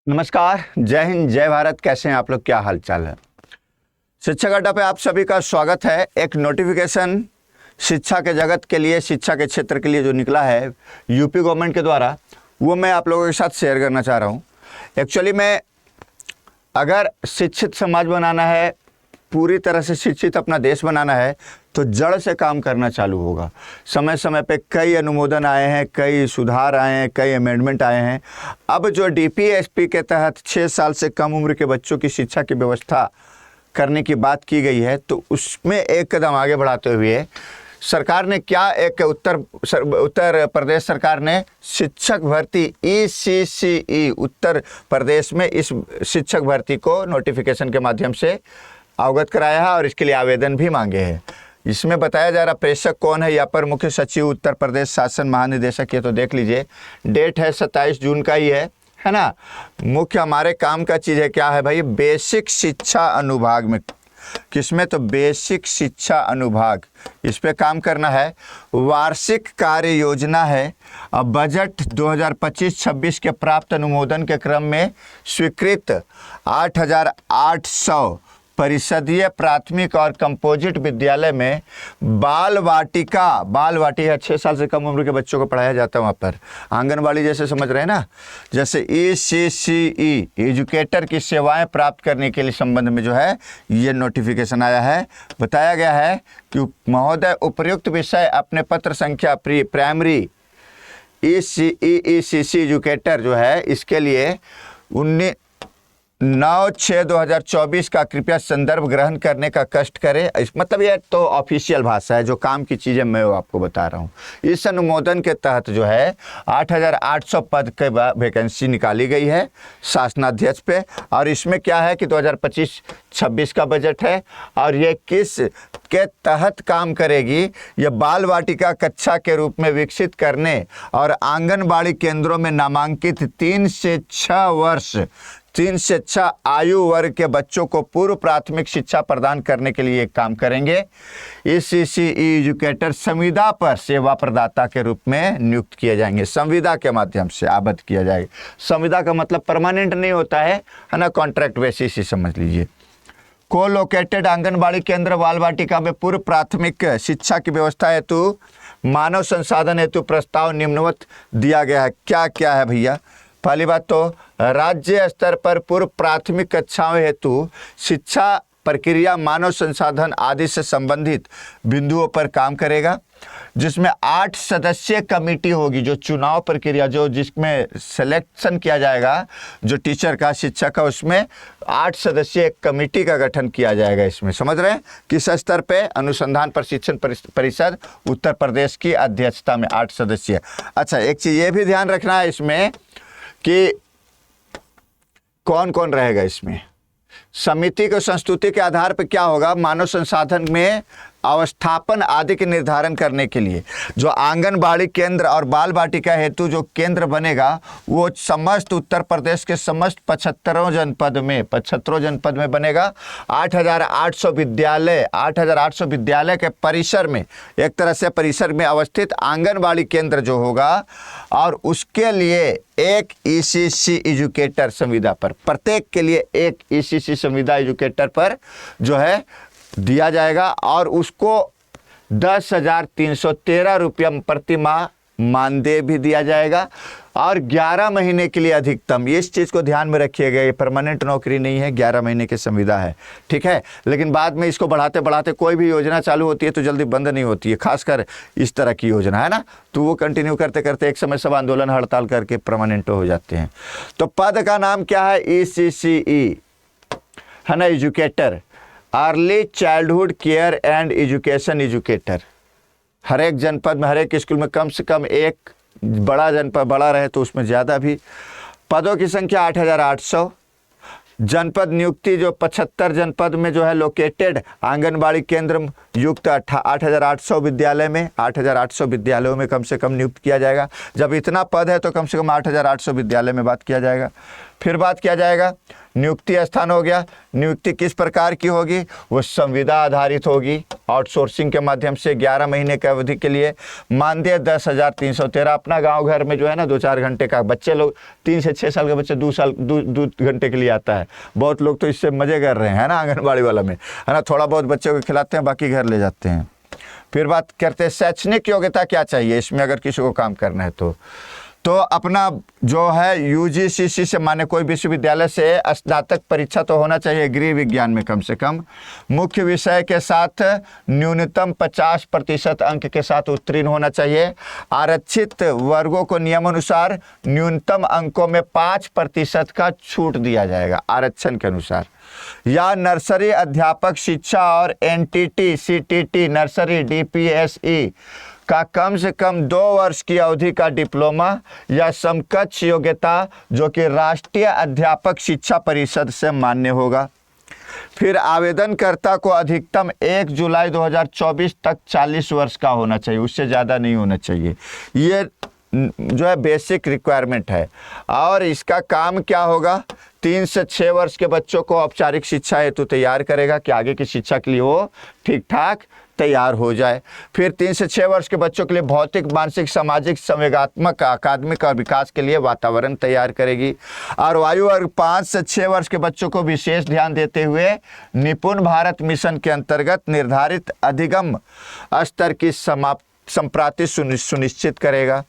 नमस्कार, जय हिंद, जय भारत। कैसे हैं आप लोग? क्या हाल चाल है? शिक्षक अड्डा पे आप सभी का स्वागत है। एक नोटिफिकेशन शिक्षा के जगत के लिए, शिक्षा के क्षेत्र के लिए जो निकला है यूपी गवर्नमेंट के द्वारा, वो मैं आप लोगों के साथ शेयर करना चाह रहा हूँ। एक्चुअली में अगर शिक्षित समाज बनाना है, पूरी तरह से शिक्षित अपना देश बनाना है, तो जड़ से काम करना चालू होगा। समय समय पे कई अनुमोदन आए हैं, कई सुधार आए हैं, कई अमेंडमेंट आए हैं। अब जो डीपीएसपी के तहत 6 साल से कम उम्र के बच्चों की शिक्षा की व्यवस्था करने की बात की गई है, तो उसमें एक कदम आगे बढ़ाते हुए सरकार ने क्या एक उत्तर प्रदेश सरकार ने शिक्षक भर्ती ECCE उत्तर प्रदेश में इस शिक्षक भर्ती को नोटिफिकेशन के माध्यम से अवगत कराया है और इसके लिए आवेदन भी मांगे हैं। इसमें बताया जा रहा प्रेषक कौन है, या पर मुख्य सचिव उत्तर प्रदेश शासन महानिदेशक, ये तो देख लीजिए। डेट है 27 जून का ही है ना। मुख्य हमारे काम का चीज़ है, क्या है भाई? बेसिक शिक्षा अनुभाग में। किसमें? तो बेसिक शिक्षा अनुभाग, इस पे काम करना है। वार्षिक कार्य योजना है। अब बजट 2025-26 के प्राप्त अनुमोदन के क्रम में स्वीकृत 8,800 परिषदीय प्राथमिक और कंपोजिट विद्यालय में बाल वाटिका 6 साल से कम उम्र के बच्चों को पढ़ाया जाता है। वहाँ पर आंगनबाड़ी जैसे समझ रहे हैं ना, जैसे ECCE एजुकेटर की सेवाएं प्राप्त करने के लिए संबंध में जो है ये नोटिफिकेशन आया है। बताया गया है कि महोदय उपयुक्त विषय अपने पत्र संख्या प्राइमरी ECCE एजुकेटर जो है, इसके लिए 9/6/2024 का कृपया संदर्भ ग्रहण करने का कष्ट करें। मतलब ये तो ऑफिशियल भाषा है, जो काम की चीज़ें मैं आपको बता रहा हूँ। इस अनुमोदन के तहत जो है 8,800 पद के वैकेंसी निकाली गई है शासनाध्यक्ष पे। और इसमें क्या है कि 2025-26 का बजट है, और ये किस के तहत काम करेगी? ये बाल वाटिका कक्षा के रूप में विकसित करने और आंगनबाड़ी केंद्रों में नामांकित 3 से 6 आयु वर्ग के बच्चों को पूर्व प्राथमिक शिक्षा प्रदान करने के लिए काम करेंगे। ECCE एजुकेटर संविदा पर सेवा प्रदाता के रूप में नियुक्त किए जाएंगे। संविदा के माध्यम से आबद्ध किया जाएगा। संविदा का मतलब परमानेंट नहीं होता है ना, कॉन्ट्रैक्ट बेसिस ही समझ लीजिए। को लोकेटेड आंगनबाड़ी केंद्र बाल वाटिका में पूर्व प्राथमिक शिक्षा की व्यवस्था हेतु मानव संसाधन हेतु प्रस्ताव निम्नवत दिया गया है। क्या क्या है भैया? पहली बात तो राज्य स्तर पर पूर्व प्राथमिक कक्षाओं हेतु शिक्षा प्रक्रिया, मानव संसाधन आदि से संबंधित बिंदुओं पर काम करेगा, जिसमें 8 सदस्यीय कमेटी होगी। जो चुनाव प्रक्रिया, जिसमें सिलेक्शन किया जाएगा जो टीचर का, शिक्षक का, उसमें 8 सदस्यीय कमेटी का गठन किया जाएगा। इसमें समझ रहे हैं किस स्तर पे? अनुसंधान प्रशिक्षण परिषद उत्तर प्रदेश की अध्यक्षता में 8 सदस्यीय। अच्छा, एक चीज़ ये भी ध्यान रखना है इसमें कि कौन कौन रहेगा इसमें। समिति को संस्तुति के आधार पर क्या होगा? मानव संसाधन में अवस्थापन आदि के निर्धारण करने के लिए जो आंगनबाड़ी केंद्र और बाल वाटिका हेतु जो केंद्र बनेगा, वो समस्त उत्तर प्रदेश के समस्त 75 जनपद में बनेगा। 8,800 विद्यालय के परिसर में, एक तरह से परिसर में अवस्थित आंगनबाड़ी केंद्र जो होगा, और उसके लिए एक ECC एजुकेटर संविदा पर, प्रत्येक के लिए एक ECC संविदा एजुकेटर पर जो है दिया जाएगा, और उसको 10,313 रुपया प्रति माह मानदेय भी दिया जाएगा, और 11 महीने के लिए अधिकतम। इस चीज़ को ध्यान में रखिएगा, ये परमानेंट नौकरी नहीं है, 11 महीने की संविदा है, ठीक है। लेकिन बाद में इसको बढ़ाते बढ़ाते कोई भी योजना चालू होती है तो जल्दी बंद नहीं होती है, खासकर इस तरह की योजना है ना, तो वो कंटिन्यू करते करते एक समय सब आंदोलन हड़ताल करके परमानेंट हो जाते हैं। तो पद का नाम क्या है? ECCE है ना, educator, early childhood care and education educator. हर एक जनपद में, हर एक स्कूल में कम से कम एक, बड़ा जनपद बड़ा रहे तो उसमें ज़्यादा भी। पदों की संख्या 8,800। जनपद नियुक्ति जो 75 जनपद में जो है लोकेटेड आंगनबाड़ी केंद्र युक्त 8,800 विद्यालय में, 8,800 विद्यालयों में कम से कम नियुक्त किया जाएगा। जब इतना पद है तो कम से कम 8,800 विद्यालय में बात किया जाएगा। फिर बात किया जाएगा नियुक्ति स्थान हो गया। नियुक्ति किस प्रकार की होगी? वो संविदा आधारित होगी, आउटसोर्सिंग के माध्यम से 11 महीने की अवधि के लिए। मानदेय 10,313। अपना गांव घर में जो है ना 2-4 घंटे का, बच्चे लोग 3 से 6 साल के बच्चे 2 घंटे के लिए आता है। बहुत लोग तो इससे मज़े कर रहे हैं, है ना, आंगनबाड़ी वाला में, है ना, थोड़ा बहुत बच्चों को खिलाते हैं, बाकी घर ले जाते हैं। फिर बात करते हैं शैक्षणिक योग्यता क्या चाहिए इसमें अगर किसी को काम करना है तो अपना जो है यूजीसी से माने कोई विश्वविद्यालय से स्नातक परीक्षा तो होना चाहिए गृह विज्ञान में कम से कम। मुख्य विषय के साथ न्यूनतम 50% अंक के साथ उत्तीर्ण होना चाहिए। आरक्षित वर्गों को नियमानुसार न्यूनतम अंकों में 5% का छूट दिया जाएगा आरक्षण के अनुसार। या नर्सरी अध्यापक शिक्षा और एनटीटी सीटीटी नर्सरी डीपीएसई का कम से कम 2 वर्ष की अवधि का डिप्लोमा या समकक्ष योग्यता जो कि राष्ट्रीय अध्यापक शिक्षा परिषद से मान्य होगा। फिर आवेदनकर्ता को अधिकतम 1 जुलाई 2024 तक 40 वर्ष का होना चाहिए, उससे ज़्यादा नहीं होना चाहिए। ये जो है बेसिक रिक्वायरमेंट है। और इसका काम क्या होगा? 3 से 6 वर्ष के बच्चों को औपचारिक शिक्षा हेतु तैयार करेगा कि आगे की शिक्षा के लिए वो ठीक ठाक तैयार हो जाए। फिर 3 से 6 वर्ष के बच्चों के लिए भौतिक, मानसिक, सामाजिक, संवेगात्मक, अकादमिक और विकास के लिए वातावरण तैयार करेगी। और आयु वर्ग 5 से 6 वर्ष के बच्चों को विशेष ध्यान देते हुए निपुण भारत मिशन के अंतर्गत निर्धारित अधिगम स्तर की संप्राप्ति सुनिश्चित करेगा।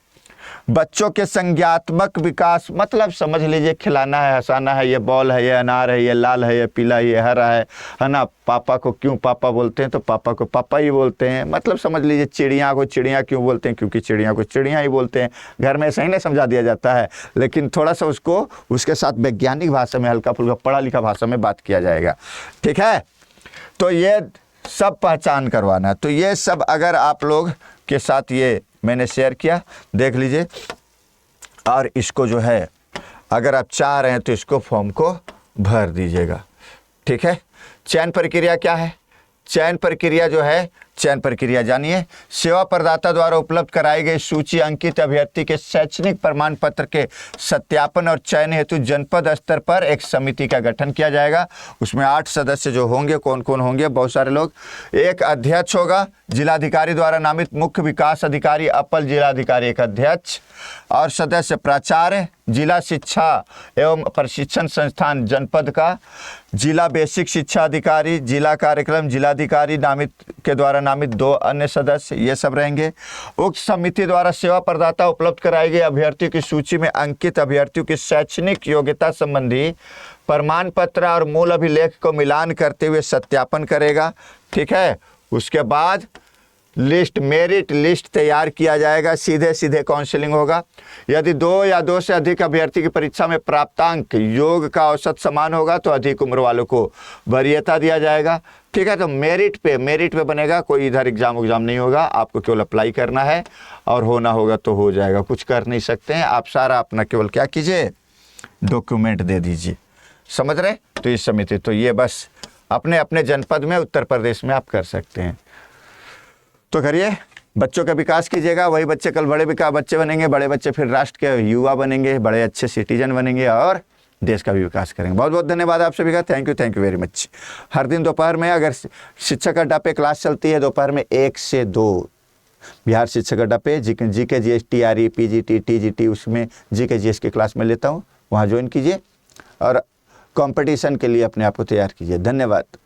बच्चों के संज्ञात्मक विकास मतलब समझ लीजिए खिलाना है, हंसाना है, ये बॉल है, ये अनार है, ये लाल है, ये पीला है, ये हरा है ना। पापा को क्यों पापा बोलते हैं? तो पापा को पापा ही बोलते हैं। मतलब समझ लीजिए चिड़िया को चिड़िया क्यों बोलते हैं? क्योंकि चिड़िया को चिड़िया ही बोलते हैं। घर में ऐसा ही नहीं समझा दिया जाता है, लेकिन थोड़ा सा उसको उसके साथ वैज्ञानिक भाषा में, हल्का फुल्का पढ़ा लिखा भाषा में बात किया जाएगा। ठीक है, तो ये सब पहचान करवाना है। तो ये सब अगर आप लोग के साथ ये मैंने शेयर किया, देख लीजिए। और इसको जो है अगर आप चाह रहे हैं तो इसको फॉर्म को भर दीजिएगा। ठीक है, चयन प्रक्रिया क्या है? चयन प्रक्रिया जो है, चयन प्रक्रिया जानिए। सेवा प्रदाता द्वारा उपलब्ध कराई गई सूची अंकित अभ्यर्थी के शैक्षणिक प्रमाण पत्र के सत्यापन और चयन हेतु जनपद स्तर पर एक समिति का गठन किया जाएगा। उसमें 8 सदस्य जो होंगे, कौन कौन होंगे? बहुत सारे लोग। एक अध्यक्ष होगा, जिलाधिकारी द्वारा नामित मुख्य विकास अधिकारी, अपर जिलाधिकारी एक अध्यक्ष, और सदस्य प्राचार्य, जिला शिक्षा एवं प्रशिक्षण संस्थान जनपद का, जिला बेसिक शिक्षा अधिकारी, जिला कार्यक्रम जिलाधिकारी नामित के द्वारा नामित 2 अन्य सदस्य, ये सब रहेंगे। उक्त समिति द्वारा सेवा प्रदाता उपलब्ध कराई गई अभ्यर्थियों की सूची में अंकित अभ्यर्थियों की शैक्षणिक योग्यता संबंधी प्रमाण पत्र और मूल अभिलेख को मिलान करते हुए सत्यापन करेगा। ठीक है, उसके बाद लिस्ट, मेरिट लिस्ट तैयार किया जाएगा। सीधे सीधे काउंसलिंग होगा। यदि 2 या 2 से अधिक अभ्यर्थी की परीक्षा में प्राप्तांक योग का औसत समान होगा तो अधिक उम्र वालों को वरीयता दिया जाएगा। ठीक है, तो मेरिट पे बनेगा, कोई इधर एग्जाम नहीं होगा, आपको केवल अप्लाई करना है और होना होगा तो हो जाएगा, कुछ कर नहीं सकते हैं आप। सारा अपना केवल क्या कीजिए, डॉक्यूमेंट दे दीजिए। समझ रहे? तो इस समिति तो ये बस अपने अपने जनपद में, उत्तर प्रदेश में आप कर सकते हैं। तो करिए, बच्चों का विकास कीजिएगा। वही बच्चे कल बड़े बच्चे बनेंगे, बड़े बच्चे फिर राष्ट्र के युवा बनेंगे, बड़े अच्छे सिटीजन बनेंगे और देश का भी विकास करेंगे। बहुत बहुत धन्यवाद आप सभी का। Thank you very much. हर दिन दोपहर में अगर शिक्षक अड्डा पे क्लास चलती है, दोपहर में 1 से 2 बिहार शिक्षक अड्डा पे GK GS TRE PGT TGT, उसमें जीके जीएस की क्लास में लेता हूँ, वहाँ ज्वाइन कीजिए और कंपटीशन के लिए अपने आप को तैयार कीजिए। धन्यवाद।